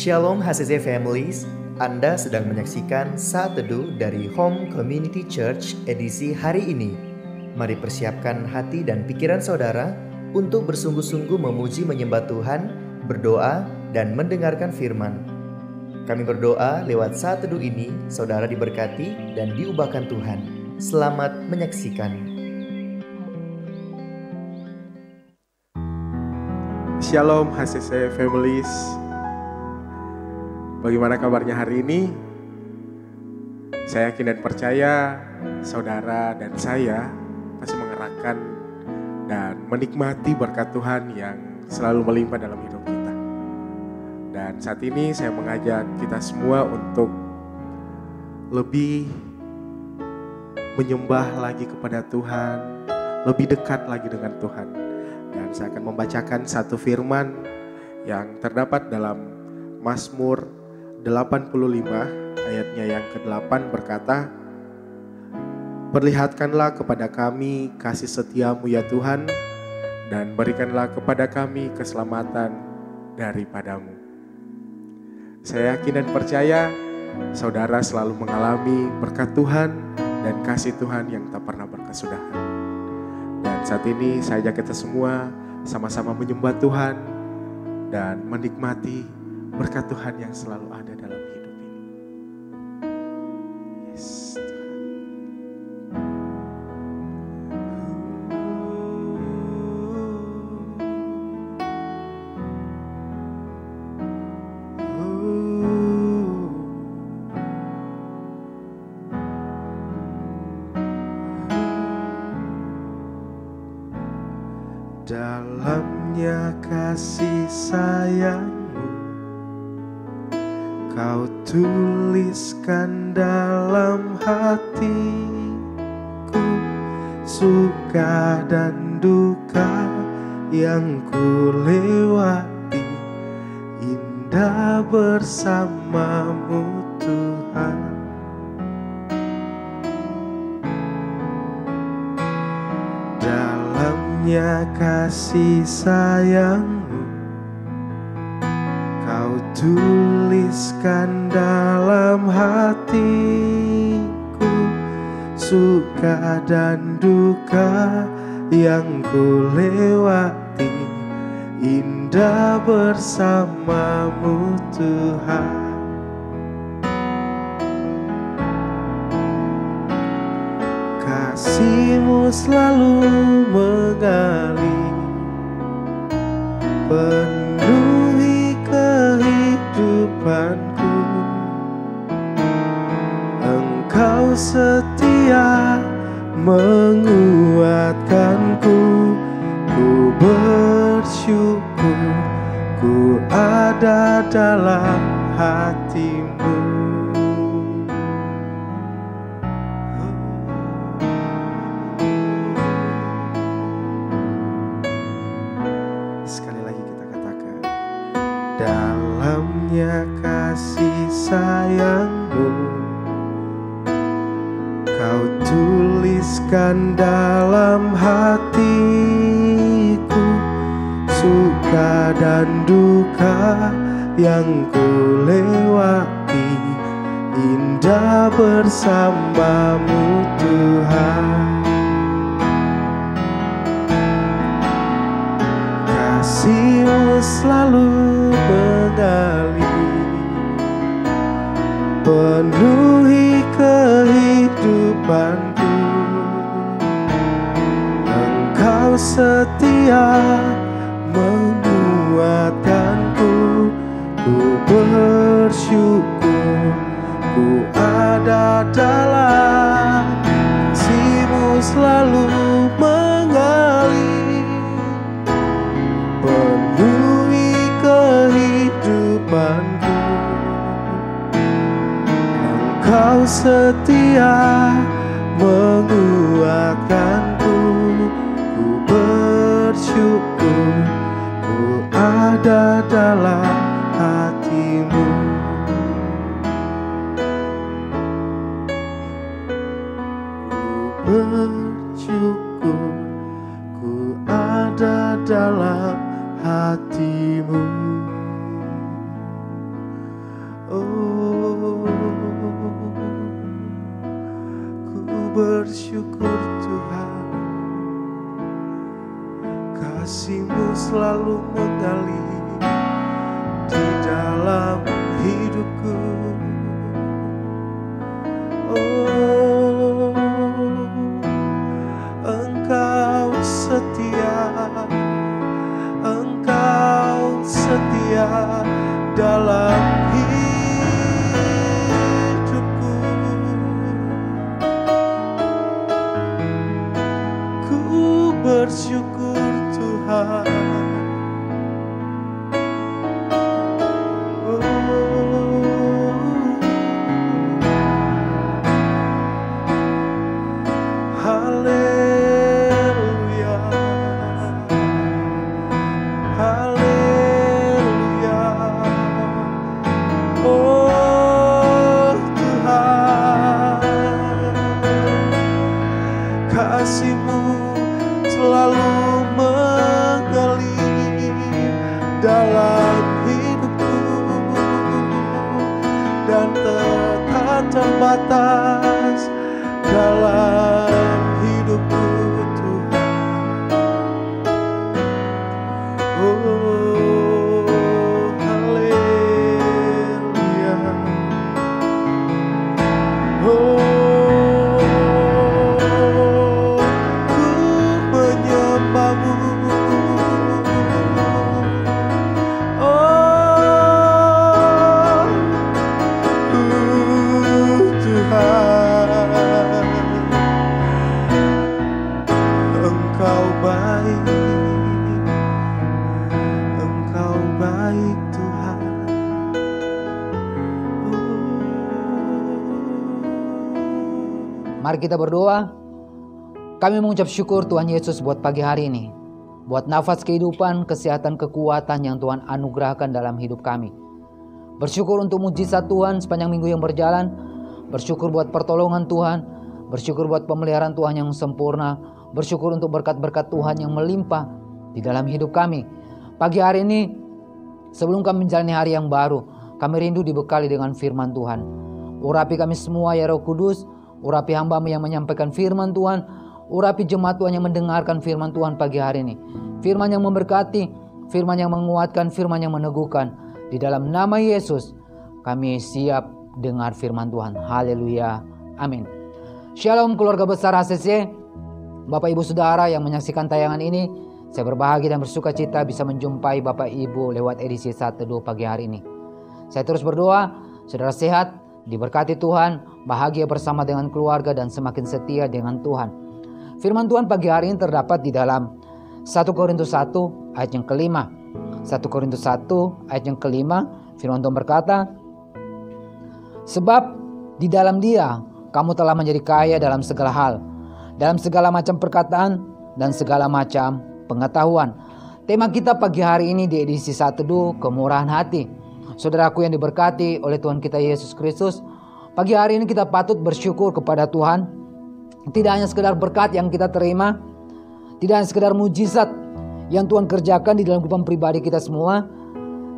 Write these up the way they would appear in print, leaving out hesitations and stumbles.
Shalom HCC Families, Anda sedang menyaksikan Saat Teduh dari Home Community Church edisi hari ini. Mari persiapkan hati dan pikiran saudara untuk bersungguh-sungguh memuji menyembah Tuhan, berdoa, dan mendengarkan firman. Kami berdoa lewat Saat Teduh ini, saudara diberkati dan diubahkan Tuhan. Selamat menyaksikan. Shalom HCC Families. Bagaimana kabarnya hari ini? Saya yakin dan percaya saudara dan saya pasti mengerahkan dan menikmati berkat Tuhan yang selalu melimpah dalam hidup kita. Dan saat ini saya mengajak kita semua untuk lebih menyembah lagi kepada Tuhan, lebih dekat lagi dengan Tuhan. Dan saya akan membacakan satu firman yang terdapat dalam Mazmur 85 ayatnya yang ke-8 berkata, "Perlihatkanlah kepada kami kasih setiamu ya Tuhan, dan berikanlah kepada kami keselamatan daripadamu." Saya yakin dan percaya saudara selalu mengalami berkat Tuhan dan kasih Tuhan yang tak pernah berkesudahan. Dan saat ini saya ajak kita semua sama-sama menyembah Tuhan dan menikmati berkat Tuhan yang selalu ada dalam hidup ini. Yes, dalamnya kasih sayangmu Kau tuliskan dalam hatiku, suka dan duka yang ku lewati, indah bersamamu Tuhan. Dalamnya kasih sayangmu Kau tuliskan dalam hatiku, suka dan duka yang ku lewati, indah bersamamu Tuhan. Kasih-Mu selalu mengalir, penuhi kehidupanku. Engkau setia menguatkanku, ku bersyukur ku ada dalam hati-Mu. Sekali lagi kita katakan, dalamnya kasih sayang-Mu Kau tuliskan dalam hatiku, suka dan duka yang ku lewati, indah bersamamu Tuhan. Kasih-Mu selalu mengalir, penuhi kehidupanku. Engkau setia menguatkanku, ku bersyukur ku ada dalam kasih-Mu selalu mengalir, penuhi kehidupanku. Engkau setia menguatkanku, ku bersyukur ku ada dalam hati-Mu. Ku bersyukur ku ada dalam hati-Mu. kasih-Mu selalu mengalir di dalam hidupku. Oh, Engkau setia, Engkau setia dalam hidupku. Ku bersyukur Tuhan. Haleluya, haleluya. Oh Tuhan, kasih-Mu selalu mengalir dalam hidupku dan tak terbatas dalam hidupku Tuhan. Oh haleluya. Oh, ku menyembah-Mu. Oh Tuhan, Engkau baik, Engkau baik Tuhan. Mari kita berdoa. Kami mengucap syukur Tuhan Yesus buat pagi hari ini, buat nafas kehidupan, kesehatan, kekuatan yang Tuhan anugerahkan dalam hidup kami. Bersyukur untuk mujizat Tuhan sepanjang minggu yang berjalan. Bersyukur buat pertolongan Tuhan. Bersyukur buat pemeliharaan Tuhan yang sempurna. Bersyukur untuk berkat-berkat Tuhan yang melimpah di dalam hidup kami. Pagi hari ini, sebelum kami menjalani hari yang baru, kami rindu dibekali dengan firman Tuhan. Urapi kami semua ya Roh Kudus. Urapi hamba-Mu yang menyampaikan firman Tuhan. Urapi jemaat Tuhan yang mendengarkan firman Tuhan pagi hari ini. Firman yang memberkati, firman yang menguatkan, firman yang meneguhkan. Di dalam nama Yesus, kami siap dengar firman Tuhan. Haleluya. Amin. Shalom keluarga besar HCC. Bapak Ibu Saudara yang menyaksikan tayangan ini, saya berbahagia dan bersuka cita bisa menjumpai Bapak Ibu lewat edisi Saat Teduh pagi hari ini. Saya terus berdoa, saudara sehat, diberkati Tuhan, bahagia bersama dengan keluarga dan semakin setia dengan Tuhan. Firman Tuhan pagi hari ini terdapat di dalam 1 Korintus 1 ayat yang kelima. 1 Korintus 1 ayat yang kelima, firman Tuhan berkata, sebab di dalam Dia kamu telah menjadi kaya dalam segala hal, dalam segala macam perkataan dan segala macam pengetahuan. Tema kita pagi hari ini di edisi Saat Teduh, kemurahan hati. Saudaraku yang diberkati oleh Tuhan kita Yesus Kristus, pagi hari ini kita patut bersyukur kepada Tuhan. Tidak hanya sekedar berkat yang kita terima, tidak hanya sekedar mujizat yang Tuhan kerjakan di dalam kehidupan pribadi kita semua,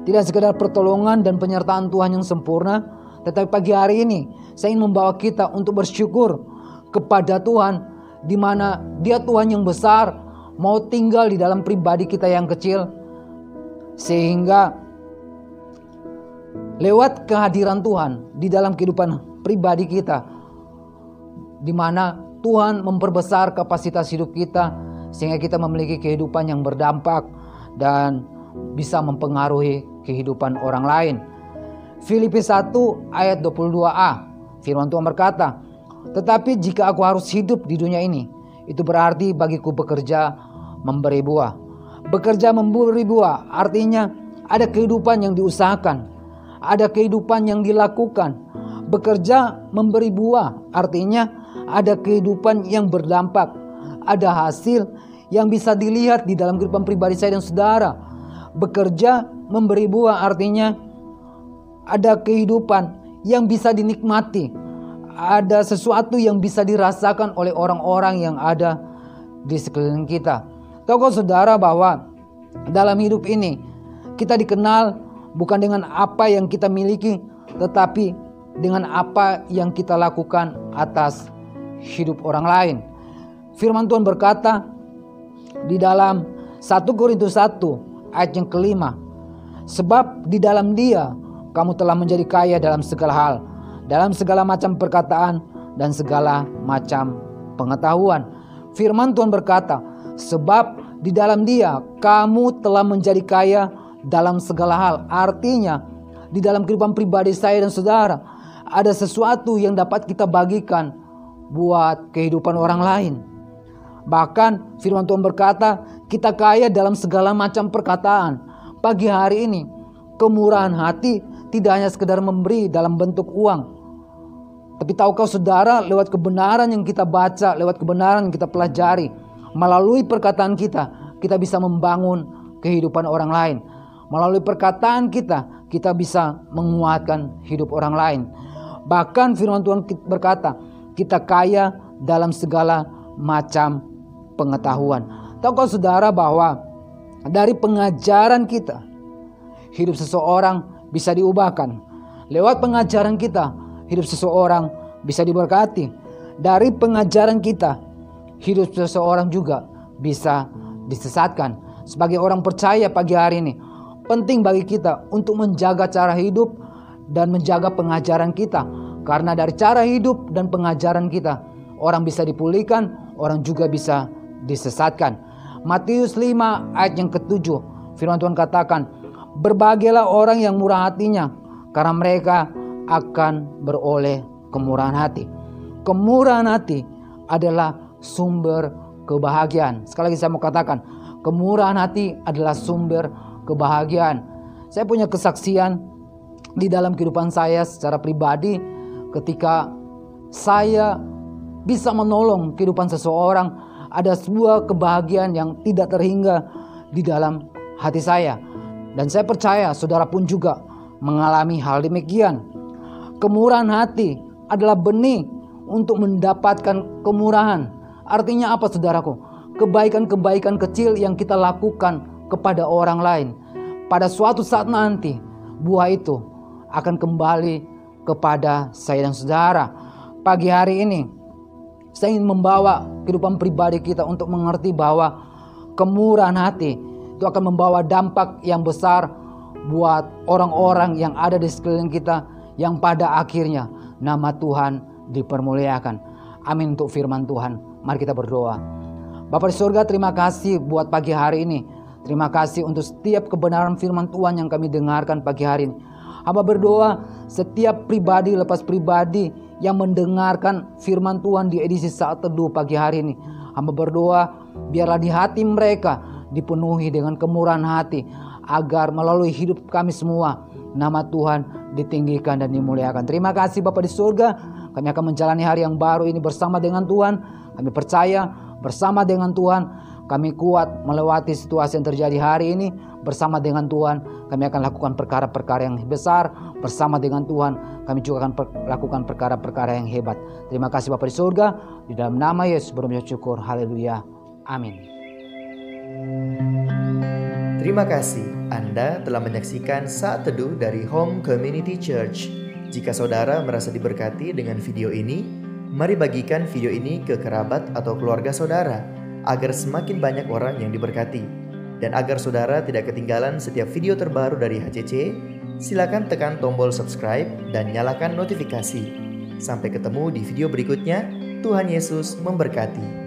tidak sekedar pertolongan dan penyertaan Tuhan yang sempurna, tetapi pagi hari ini saya ingin membawa kita untuk bersyukur kepada Tuhan, di mana Dia Tuhan yang besar mau tinggal di dalam pribadi kita yang kecil, sehingga lewat kehadiran Tuhan di dalam kehidupan pribadi kita, di mana Tuhan memperbesar kapasitas hidup kita sehingga kita memiliki kehidupan yang berdampak dan bisa mempengaruhi kehidupan orang lain. Filipi 1 ayat 22a, firman Tuhan berkata, tetapi jika aku harus hidup di dunia ini, itu berarti bagiku bekerja memberi buah. Bekerja memberi buah artinya ada kehidupan yang diusahakan, ada kehidupan yang dilakukan. Bekerja memberi buah artinya ada kehidupan yang berdampak, ada hasil yang bisa dilihat di dalam kehidupan pribadi saya dan saudara. Bekerja memberi buah artinya ada kehidupan yang bisa dinikmati, ada sesuatu yang bisa dirasakan oleh orang-orang yang ada di sekeliling kita. Tahukah saudara bahwa dalam hidup ini kita dikenal bukan dengan apa yang kita miliki, tetapi dengan apa yang kita lakukan atas hidup orang lain. Firman Tuhan berkata di dalam 1 1 Korintus 1 ayat yang kelima. Sebab di dalam Dia kamu telah menjadi kaya dalam segala hal, dalam segala macam perkataan dan segala macam pengetahuan. Firman Tuhan berkata, sebab di dalam Dia kamu telah menjadi kaya dalam segala hal. Artinya di dalam kehidupan pribadi saya dan saudara ada sesuatu yang dapat kita bagikan buat kehidupan orang lain. Bahkan firman Tuhan berkata, kita kaya dalam segala macam perkataan. Pagi hari ini, kemurahan hati tidak hanya sekedar memberi dalam bentuk uang. Tapi tahukah saudara, lewat kebenaran yang kita baca, lewat kebenaran yang kita pelajari, melalui perkataan kita, kita bisa membangun kehidupan orang lain. Melalui perkataan kita, kita bisa menguatkan hidup orang lain. Bahkan firman Tuhan berkata, kita kaya dalam segala macam pengetahuan. Tahukah saudara bahwa dari pengajaran kita, hidup seseorang bisa diubahkan. Lewat pengajaran kita, hidup seseorang bisa diberkati. Dari pengajaran kita, hidup seseorang juga bisa disesatkan. Sebagai orang percaya pagi hari ini, penting bagi kita untuk menjaga cara hidup dan menjaga pengajaran kita. Karena dari cara hidup dan pengajaran kita, orang bisa dipulihkan, orang juga bisa disesatkan. Matius 5 ayat yang ke-7, firman Tuhan katakan, berbahagialah orang yang murah hatinya, karena mereka akan beroleh kemurahan hati. Kemurahan hati adalah sumber kebahagiaan. Sekali lagi saya mau katakan, kemurahan hati adalah sumber kebahagiaan. Saya punya kesaksian di dalam kehidupan saya secara pribadi ketika saya bisa menolong kehidupan seseorang. Ada sebuah kebahagiaan yang tidak terhingga di dalam hati saya. Dan saya percaya saudara pun juga mengalami hal demikian. Kemurahan hati adalah benih untuk mendapatkan kemurahan. Artinya apa saudaraku? Kebaikan-kebaikan kecil yang kita lakukan kepada orang lain, pada suatu saat nanti buah itu akan kembali kepada saya dan saudara. Pagi hari ini saya ingin membawa kehidupan pribadi kita untuk mengerti bahwa kemurahan hati itu akan membawa dampak yang besar buat orang-orang yang ada di sekeliling kita, yang pada akhirnya nama Tuhan dipermuliakan. Amin untuk firman Tuhan. Mari kita berdoa. Bapa di surga, terima kasih buat pagi hari ini. Terima kasih untuk setiap kebenaran firman Tuhan yang kami dengarkan pagi hari ini. Hamba berdoa setiap pribadi lepas pribadi yang mendengarkan firman Tuhan di edisi Saat Teduh pagi hari ini. Hamba berdoa biarlah di hati mereka dipenuhi dengan kemurahan hati, agar melalui hidup kami semua nama Tuhan ditinggikan dan dimuliakan. Terima kasih Bapa di surga, kami akan menjalani hari yang baru ini bersama dengan Tuhan. Kami percaya bersama dengan Tuhan kami kuat melewati situasi yang terjadi hari ini. Bersama dengan Tuhan kami akan lakukan perkara-perkara yang besar. Bersama dengan Tuhan kami juga akan lakukan perkara-perkara yang hebat. Terima kasih Bapa di surga, di dalam nama Yesus berdoa syukur. Haleluya. Amin. Terima kasih Anda telah menyaksikan Saat Teduh dari Home Community Church. Jika saudara merasa diberkati dengan video ini, mari bagikan video ini ke kerabat atau keluarga saudara, agar semakin banyak orang yang diberkati. Dan agar saudara tidak ketinggalan setiap video terbaru dari HCC, silakan tekan tombol subscribe dan nyalakan notifikasi. Sampai ketemu di video berikutnya. Tuhan Yesus memberkati.